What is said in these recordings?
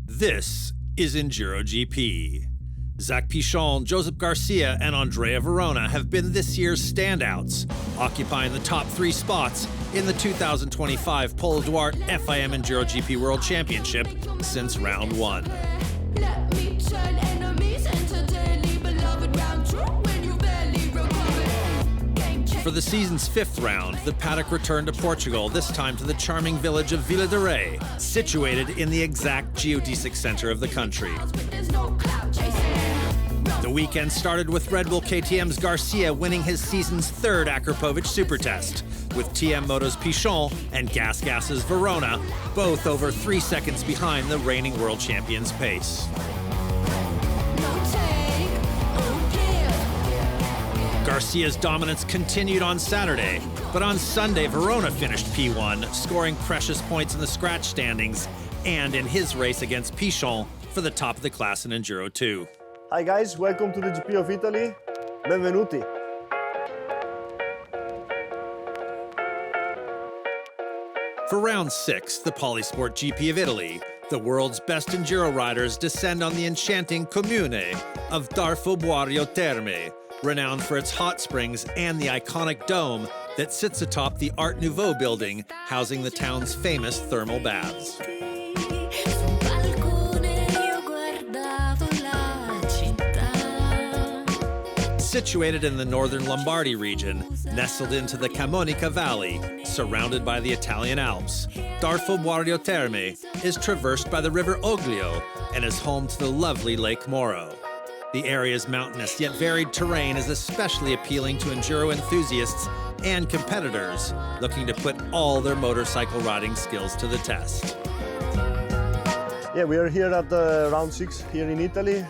This is EnduroGP. Zach Pichon, Josep Garcia, and Andrea Verona have been this year's standouts, occupying the top 3 spots in the 2025 Paulo Duarte FIM EnduroGP World Championship since round 1. For the season's 5th round, the paddock returned to Portugal, this time to the charming village of Vila de Rei, situated in the exact geodesic center of the country. The weekend started with Red Bull KTM's Garcia winning his season's 3rd Acropovich Super Test, with TM Moto's Pichon and GasGas's Verona both over 3 seconds behind the reigning world champion's pace. Garcia's dominance continued on Saturday, but on Sunday, Verona finished P1, scoring precious points in the scratch standings and in his race against Pichon for the top of the class in Enduro 2. Hi guys, welcome to the GP of Italy. Benvenuti. For round 6, the Polisport GP of Italy, the world's best enduro riders descend on the enchanting comune of Darfo Terme, renowned for its hot springs and the iconic dome that sits atop the Art Nouveau building housing the town's famous thermal baths. Situated in the northern Lombardy region, nestled into the Camonica Valley, surrounded by the Italian Alps, Darfo Terme is traversed by the river Oglio and is home to the lovely Lake Moro. The area's mountainous yet varied terrain is especially appealing to enduro enthusiasts and competitors looking to put all their motorcycle riding skills to the test. Yeah, we are here at round 6 here in Italy.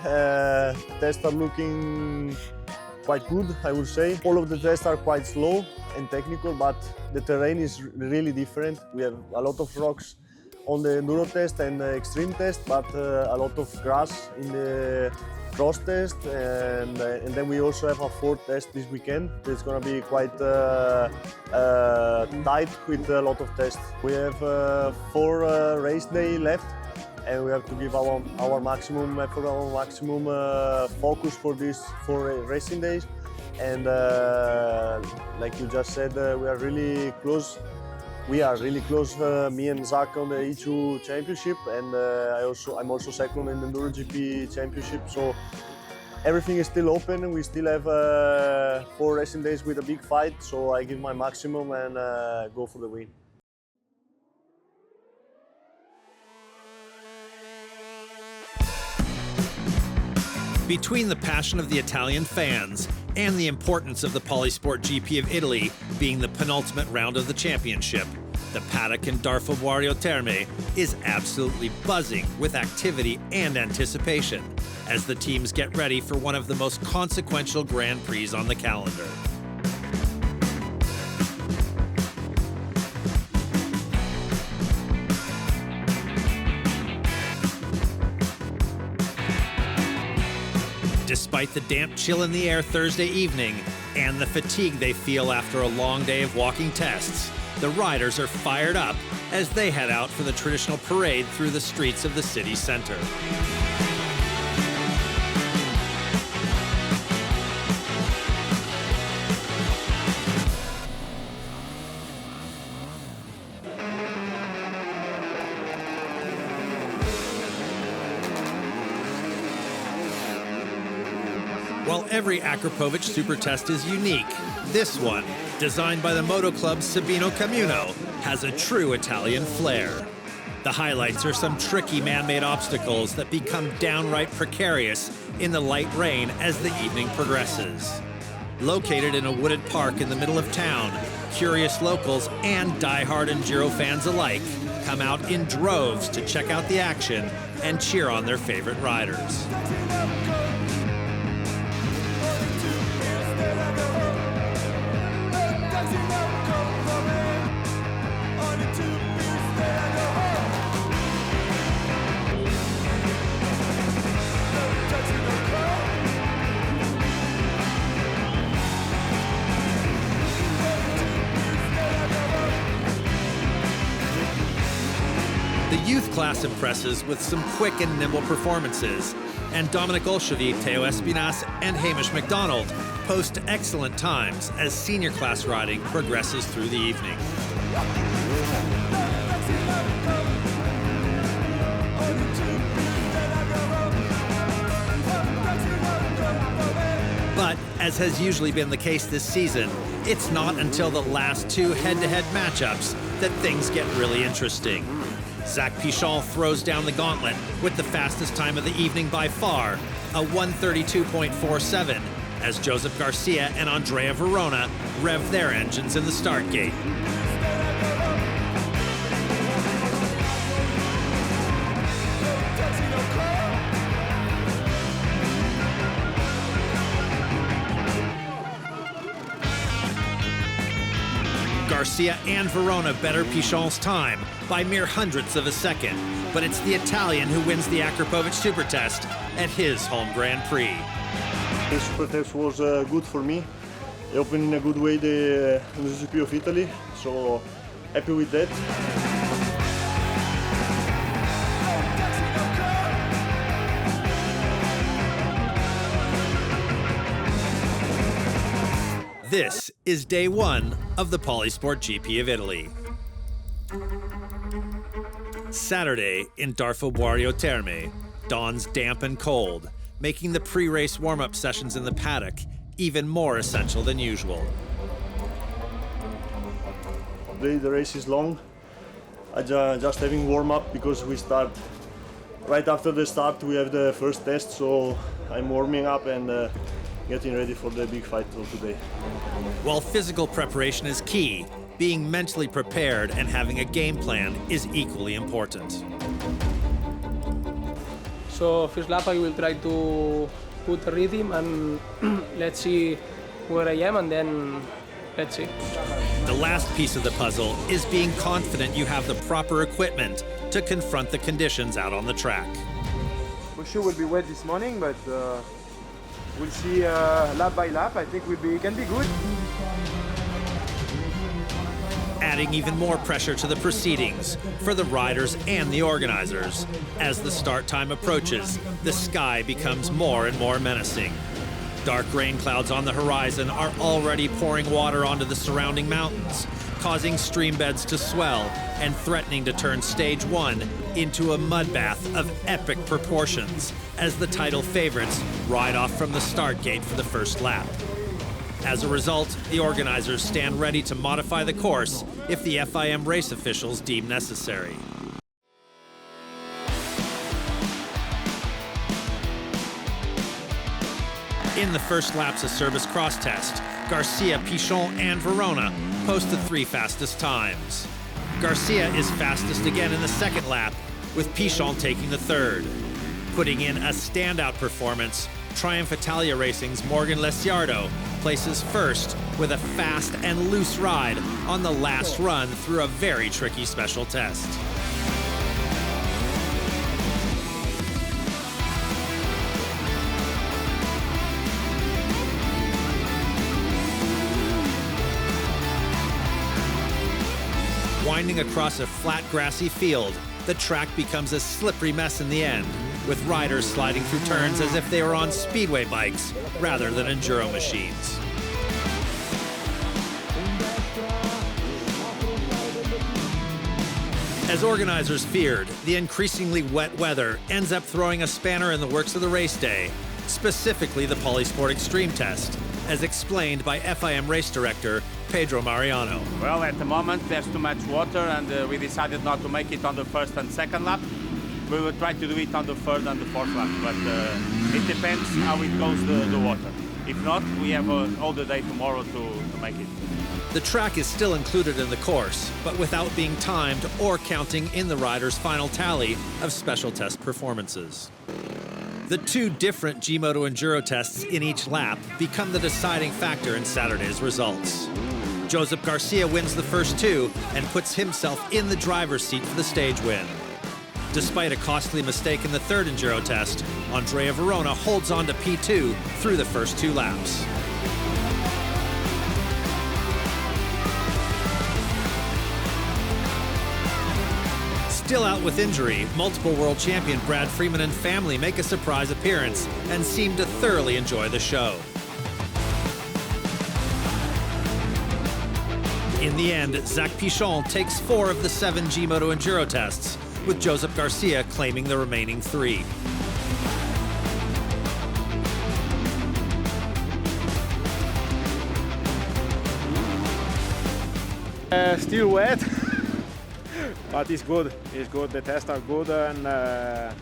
Tests are looking quite good, I would say. All of the tests are quite slow and technical, but the terrain is really different. We have a lot of rocks on the enduro test and the extreme test, but a lot of grass in the cross test, and then we also have a 4th test this weekend. It's going to be quite tight with a lot of tests. We have 4 race days left, and we have to give our maximum effort, our maximum focus for these 4 racing days. And like you just said, we are really close. We are really close, me and Zach, on the E2 Championship, and I'm also second in the EnduroGP Championship. So everything is still open. We still have 4 racing days with a big fight. So I give my maximum and go for the win. Between the passion of the Italian fans and the importance of the Polisport GP of Italy being the penultimate round of the championship, the paddock in Darfo Terme is absolutely buzzing with activity and anticipation as the teams get ready for one of the most consequential Grand Prix on the calendar. Despite the damp chill in the air Thursday evening and the fatigue they feel after a long day of walking tests, the riders are fired up as they head out for the traditional parade through the streets of the city center. While every Acropovich Super Test is unique, this one, designed by the Moto Club's Sabino Camuno, has a true Italian flair. The highlights are some tricky man-made obstacles that become downright precarious in the light rain as the evening progresses. Located in a wooded park in the middle of town, curious locals and die-hard enduro fans alike come out in droves to check out the action and cheer on their favorite riders. The youth class impresses with some quick and nimble performances, and Dominic Olshavy, Theo Espinas, and Hamish McDonald post excellent times as senior class riding progresses through the evening. But, as has usually been the case this season, it's not until the last two head-to-head matchups that things get really interesting. Zach Pichon throws down the gauntlet with the fastest time of the evening by far, a 1:32.47, as Josep Garcia and Andrea Verona rev their engines in the start gate. Garcia and Verona better Pichon's time by mere hundredths of a second, but it's the Italian who wins the Acropovich Super Test at his home Grand Prix. The Super Test was good for me. I opened in a good way the EnduroGP of Italy, so happy with that. This is day one of the Polisport GP of Italy. Saturday in Darfo Buario Terme, dawn's damp and cold, making the pre-race warm-up sessions in the paddock even more essential than usual. Today the race is long. I just having warm-up because we start right after the start. We have the first test, so I'm warming up and getting ready for the big fight of today. While physical preparation is key, being mentally prepared and having a game plan is equally important. So first lap I will try to put a rhythm and let's see where I am, and then let's see. The last piece of the puzzle is being confident you have the proper equipment to confront the conditions out on the track. For sure we'll be wet this morning, but we'll see lap by lap. I think it can be good. Adding even more pressure to the proceedings for the riders and the organizers. As the start time approaches, the sky becomes more and more menacing. Dark rain clouds on the horizon are already pouring water onto the surrounding mountains, causing stream beds to swell and threatening to turn stage one into a mud bath of epic proportions as the title favorites ride off from the start gate for the first lap. As a result, the organizers stand ready to modify the course if the FIM race officials deem necessary. In the first lap's Acerbis cross test, Garcia, Pichon, and Verona post the three fastest times. Garcia is fastest again in the second lap, with Pichon taking the third. Putting in a standout performance, Triumph Italia Racing's Morgan Lesiardo places first with a fast and loose ride on the last run through a very tricky special test. Winding across a flat grassy field, the track becomes a slippery mess in the end, with riders sliding through turns as if they were on speedway bikes rather than enduro machines. As organizers feared, the increasingly wet weather ends up throwing a spanner in the works of the race day, specifically the Polisport Extreme Test, as explained by FIM race director Pedro Mariano. Well, at the moment there's too much water, and we decided not to make it on the first and second lap. We will try to do it on the third and the fourth lap, but it depends how it goes, the water. If not, we have all the day tomorrow to make it. The track is still included in the course, but without being timed or counting in the riders' final tally of special test performances. The two different G-Moto Enduro tests in each lap become the deciding factor in Saturday's results. Josep Garcia wins the first two and puts himself in the driver's seat for the stage win. Despite a costly mistake in the third Enduro test, Andrea Verona holds on to P2 through the first two laps. Still out with injury, multiple world champion Brad Freeman and family make a surprise appearance and seem to thoroughly enjoy the show. In the end, Zach Pichon takes 4 of the 7 G-Moto Enduro tests, with Josep Garcia claiming the remaining 3. Still wet, but it's good. It's good. The tests are good and not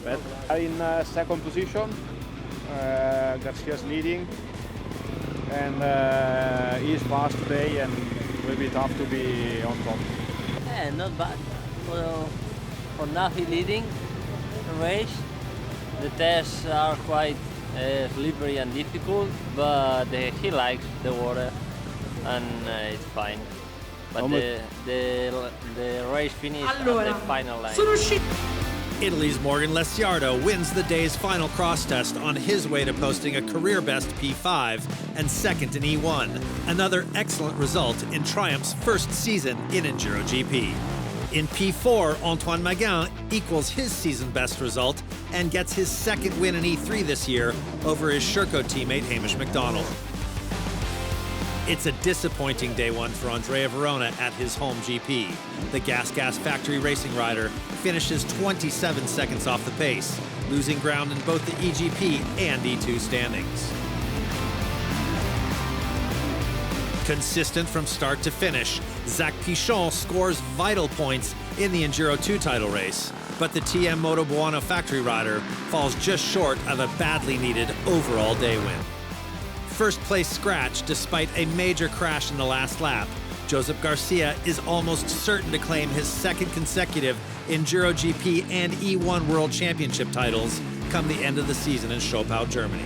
bad. In second position, Garcia's leading, and he's fast today, and will be tough to be on top. Yeah, not bad. For now, he's leading the race. The tests are quite slippery and difficult, but he likes the water. And it's fine. But the race finished at the final line. Italy's Morgan Lesiardo wins the day's final cross test on his way to posting a career-best P5 and second in E1, another excellent result in Triumph's first season in EnduroGP. In P4, Antoine Maguin equals his season-best result and gets his second win in E3 this year over his Sherco teammate Hamish McDonald. It's a disappointing day one for Andrea Verona at his home GP. The Gas Factory racing rider finishes 27 seconds off the pace, losing ground in both the EGP and E2 standings. Consistent from start to finish, Zach Pichon scores vital points in the Enduro2 title race, but the TM Moto Buono factory rider falls just short of a badly needed overall day win. First place scratch despite a major crash in the last lap, Josep Garcia is almost certain to claim his second consecutive EnduroGP and E1 World Championship titles come the end of the season in Schopau, Germany.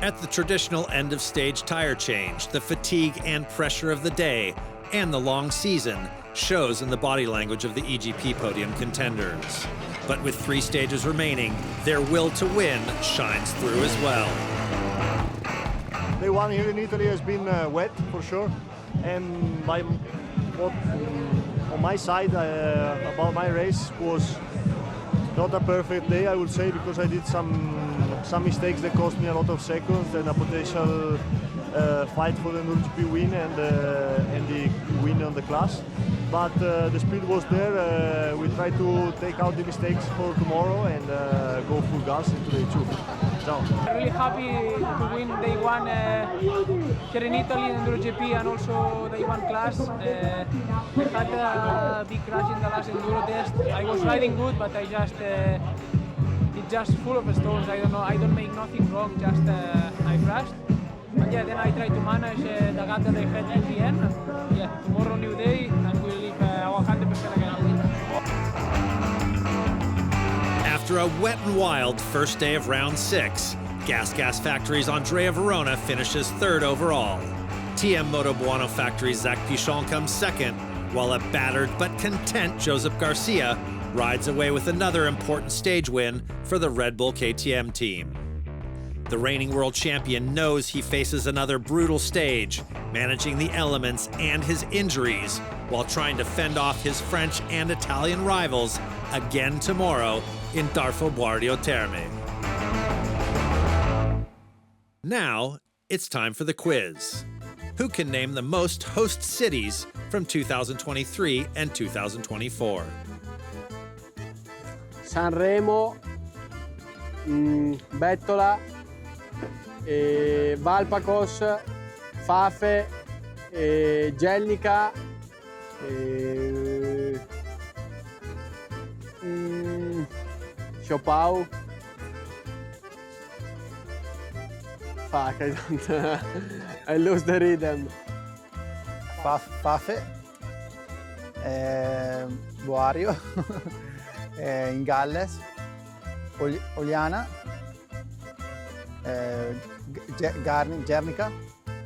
At the traditional end-of-stage tire change, the fatigue and pressure of the day and the long season shows in the body language of the EGP podium contenders. But with 3 stages remaining, their will to win shines through as well. Day one here in Italy has been wet for sure, and on my side about my race was not a perfect day, I would say, because I did some mistakes that cost me a lot of seconds and a potential fight for the EnduroGP win and the win on the class. But the speed was there. We tried to take out the mistakes for tomorrow and go full gas into day 2. So. I'm really happy to win day 1 here in Italy in EnduroGP and also day 1 class. I had a big crash in the last Enduro test. I was riding good, but it's just full of stones. I don't know. I don't make nothing wrong. Just I crashed. But yeah, then I try to manage the gap that I had in the end. Yeah, tomorrow new day, and we'll leave 100% again. After a wet and wild first day of round 6, Gas Factory's Andrea Verona finishes 3rd overall. TM Moto Buono Factory's Zach Pichon comes 2nd, while a battered but content Josep Garcia rides away with another important stage win for the Red Bull KTM team. The reigning world champion knows he faces another brutal stage, managing the elements and his injuries while trying to fend off his French and Italian rivals again tomorrow in Darfo Guardio Terme. Now, it's time for the quiz. Who can name the most host cities from 2023 and 2024? Sanremo, Bettola, Valpakos, Fafe, Gelnica, Schopau. Fuck, I don't. I lose the rhythm. Fafe, Boario, in Galles, Oliana, Guernica,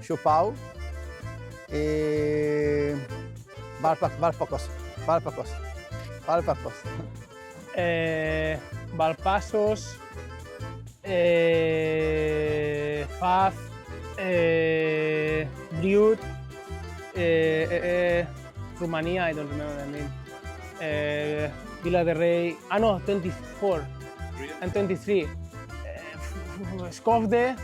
Schopau e Valpakos. Valpasos, Faf, Briut, Romania, I don't remember the name. Villa del Rey, no, 24 and 23. Skövde,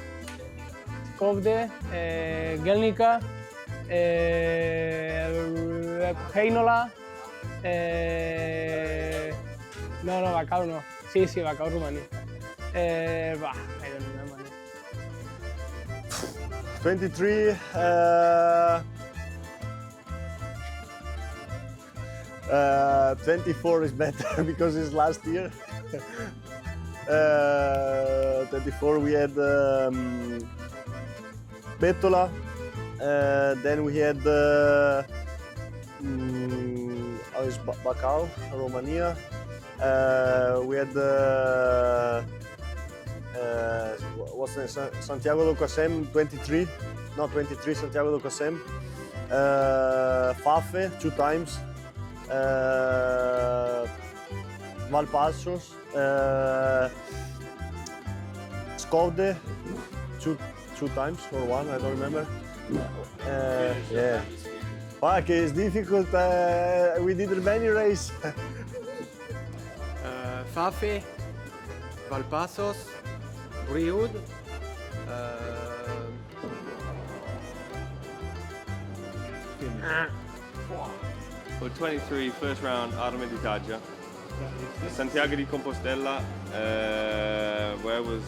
Gelnica, Heinola, no, Bacău no. Sí, Bacău, Romania. I don't remember. 23. 24 is better because it's last year. 24 we had Bettola, then we had Bacău, Romania. We had what's the name? Santiago do Cacém, 23, not 23, Santiago do Cacém. Fafe 2 times. Valpasos, Skövde 2 times or 1, I don't remember. Yeah. Fuck, it's difficult. We did many races. Fafe, Valpasos, Riud, For 23, first round, Arme di Taggia. Santiago di Compostela, where was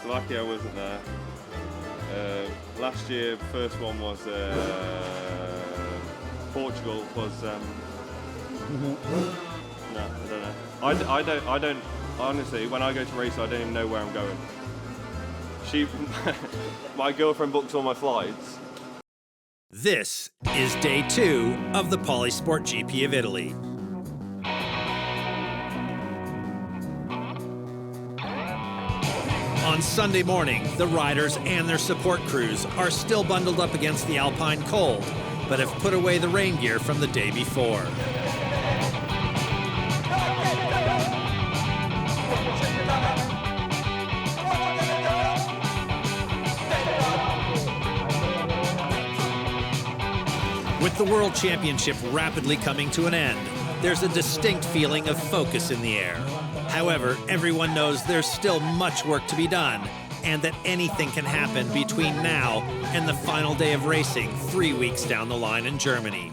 Slovakia wasn't there. Last year, first one was Portugal. Was no, I don't know. I don't honestly. When I go to race, I don't even know where I'm going. My girlfriend books all my flights. This is day 2 of the Polisport GP of Italy. On Sunday morning, the riders and their support crews are still bundled up against the alpine cold, but have put away the rain gear from the day before. With the World Championship rapidly coming to an end, there's a distinct feeling of focus in the air. However, everyone knows there's still much work to be done, and that anything can happen between now and the final day of racing 3 weeks down the line in Germany.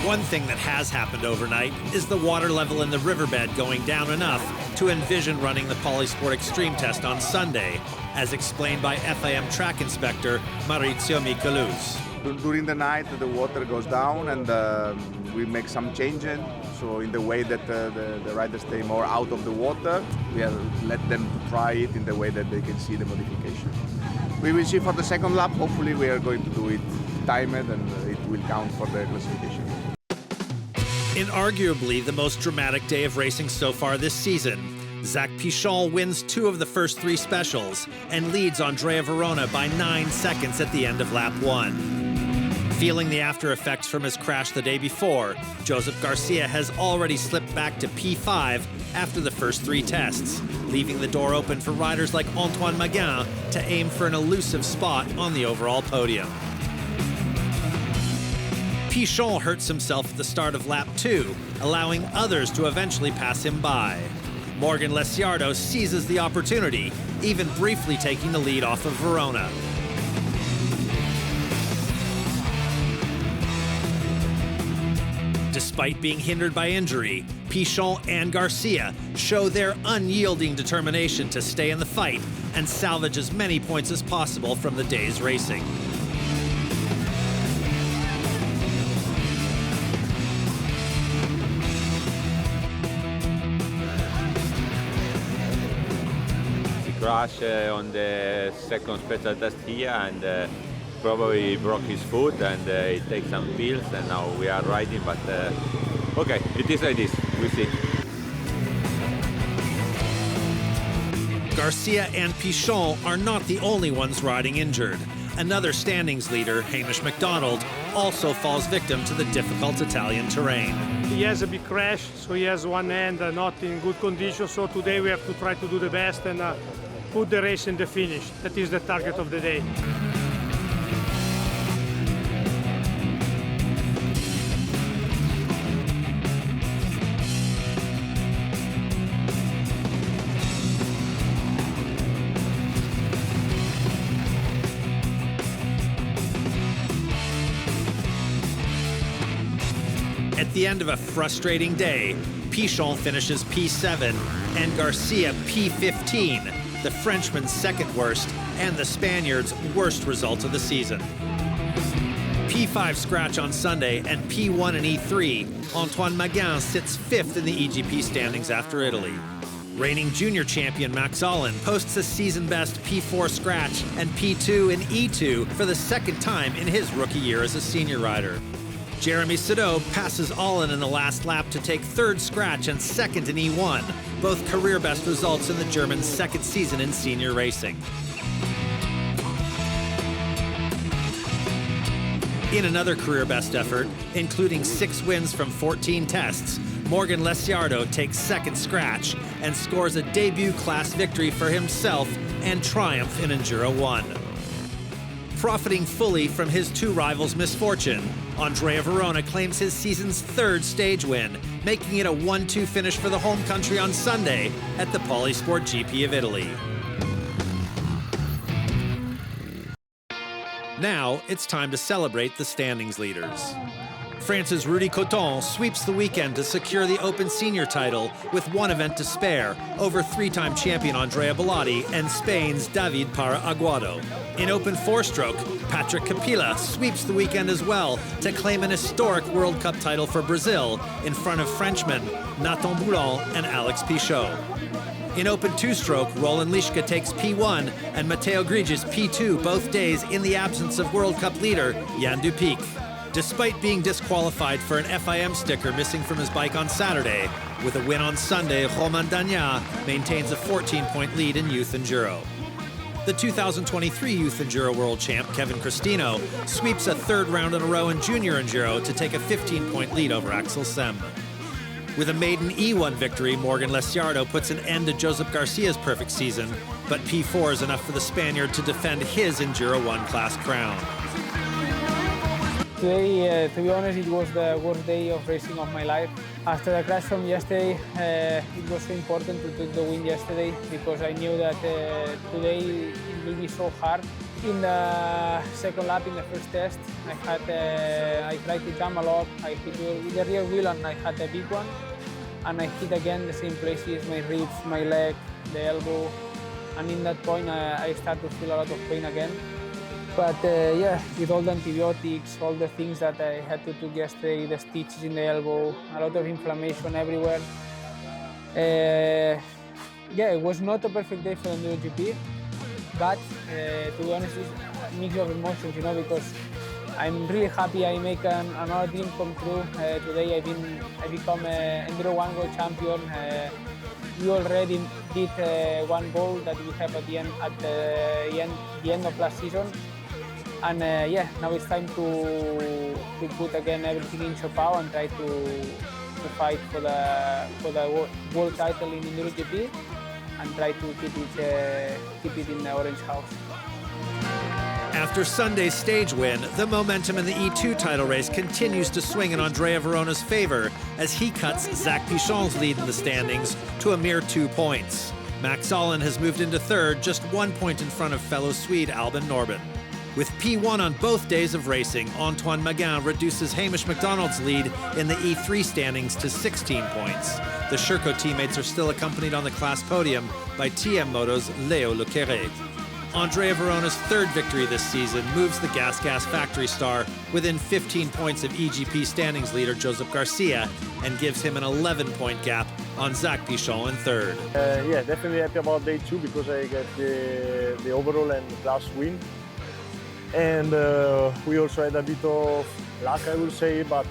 One thing that has happened overnight is the water level in the riverbed going down enough to envision running the Polisport Extreme test on Sunday, as explained by FIM track inspector Maurizio Micheluz. During the night, the water goes down and we make some changes. So in the way that the riders stay more out of the water, we let them try it in the way that they can see the modification. We will see for the second lap. Hopefully we are going to do it timed and it will count for the classification. In arguably the most dramatic day of racing so far this season, Zach Pichon wins 2 of the first 3 specials and leads Andrea Verona by 9 seconds at the end of lap 1. Feeling the after effects from his crash the day before, Josep Garcia has already slipped back to P5 after the first 3 tests, leaving the door open for riders like Antoine Maguin to aim for an elusive spot on the overall podium. Pichon hurts himself at the start of lap 2, allowing others to eventually pass him by. Morgan Lesiardo seizes the opportunity, even briefly taking the lead off of Verona. Despite being hindered by injury, Pichon and Garcia show their unyielding determination to stay in the fight and salvage as many points as possible from the day's racing. Crash on the second special test here and probably broke his foot and he takes some pills and now we are riding, but okay, it is like this, we see. Garcia and Pichon are not the only ones riding injured. Another standings leader, Hamish MacDonald, also falls victim to the difficult Italian terrain. he has a big crash, so he has one hand not in good condition. So today we have to try to do the best and put the race in the finish. That is the target of the day. At the end of a frustrating day, Pichon finishes P7 and Garcia P15, the Frenchman's second worst and the Spaniard's worst result of the season. P5 scratch on Sunday and P1 and E3, Antoine Maguin sits fifth in the EGP standings after Italy. Reigning junior champion Max Allen posts a season-best P4 scratch and P2 and E2 for the second time in his rookie year as a senior rider. Jeremy Sado passes Allen in the last lap to take third scratch and second in E1, both career best results in the German's second season in senior racing. In another career best effort, including 6 wins from 14 tests, Morgan Lesiardo takes second scratch and scores a debut class victory for himself and Triumph in Enduro1. Profiting fully from his two rivals' misfortune, Andrea Verona claims his season's third stage win, making it a 1-2 finish for the home country on Sunday at the Polisport GP of Italy. Now it's time to celebrate the standings leaders. France's Rudy Coton sweeps the weekend to secure the Open Senior title with one event to spare over 3-time champion Andrea Bellotti and Spain's David Para-Aguado. In Open 4-stroke, Patrick Capilla sweeps the weekend as well to claim an historic World Cup title for Brazil in front of Frenchmen Nathan Boulan and Alex Pichot. In Open 2-stroke, Roland Lischka takes P1 and Matteo Grigis P2 both days in the absence of World Cup leader Jan Dupic. Despite being disqualified for an FIM sticker missing from his bike on Saturday, with a win on Sunday, Romain Dagnat maintains a 14-point lead in Youth Enduro. The 2023 Youth Enduro World Champ, Kevin Cristino, sweeps a third round in a row in Junior Enduro to take a 15-point lead over Axel Sem. With a maiden E1 victory, Morgan Lesiardo puts an end to Josep Garcia's perfect season, but P4 is enough for the Spaniard to defend his Enduro1 class crown. Today, to be honest, it was the worst day of racing of my life. After the crash from yesterday, it was so important to take the win yesterday because I knew that today it will be so hard. In the second lap, in the first test, I tried to jump a lot. I hit with the rear wheel and I had a big one. And I hit again the same places, my ribs, my leg, the elbow. And in that point, I started to feel a lot of pain again. But yeah, with all the antibiotics, all the things that I had to do yesterday, the stitches in the elbow, a lot of inflammation everywhere. Yeah, it was not a perfect day for the EnduroGP, but to be honest, it's a mix of emotions, you know, because I'm really happy I make another dream come true. Today I become Enduro1 World Champion. We already did one goal that we have at the end of last season. And yeah, now it's time to put again everything in Chopao and try to fight for the world title in EnduroGP and try to keep it in the orange house. After Sunday's stage win, the momentum in the E2 title race continues to swing in Andrea Verona's favor as he cuts Zach Pichon's lead in the standings to a mere 2 points. Max Allen has moved into third, just 1 point in front of fellow Swede Albin Norben. With P1 on both days of racing, Antoine Maguin reduces Hamish McDonald's lead in the E3 standings to 16 points. The Sherco teammates are still accompanied on the class podium by TM Moto's Leo Lequeret. Andrea Verona's third victory this season moves the Gas factory star within 15 points of EGP standings leader Josep Garcia and gives him an 11-point gap on Zach Pichon in third. Yeah, definitely happy about day 2 because I got the overall and class win. And we also had a bit of luck, I will say, but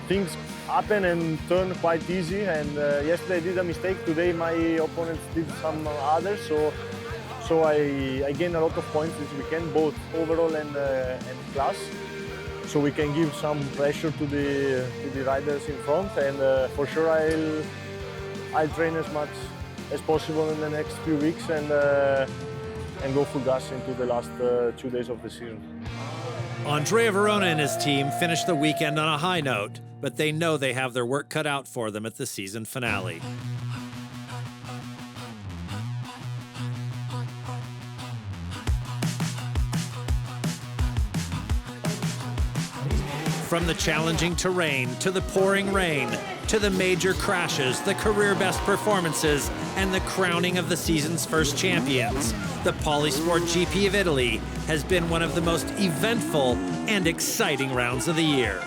things happen and turn quite easy. And yesterday I did a mistake. Today my opponents did some others, so I gained a lot of points this weekend, both overall and class. so we can give some pressure to the riders in front. And for sure, I'll train as much as possible in the next few weeks and go full gas into the last 2 days of the season. Andrea Verona and his team finished the weekend on a high note, but they know they have their work cut out for them at the season finale. From the challenging terrain to the pouring rain, to the major crashes, the career best performances, and the crowning of the season's first champions, the Polisport GP of Italy has been one of the most eventful and exciting rounds of the year.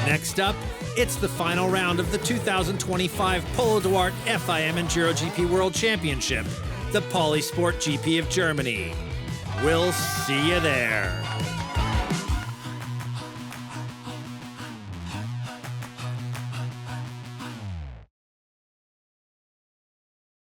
Next up, it's the final round of the 2025 Polo Duarte FIM EnduroGP World Championship, the Polisport GP of Germany. We'll see you there.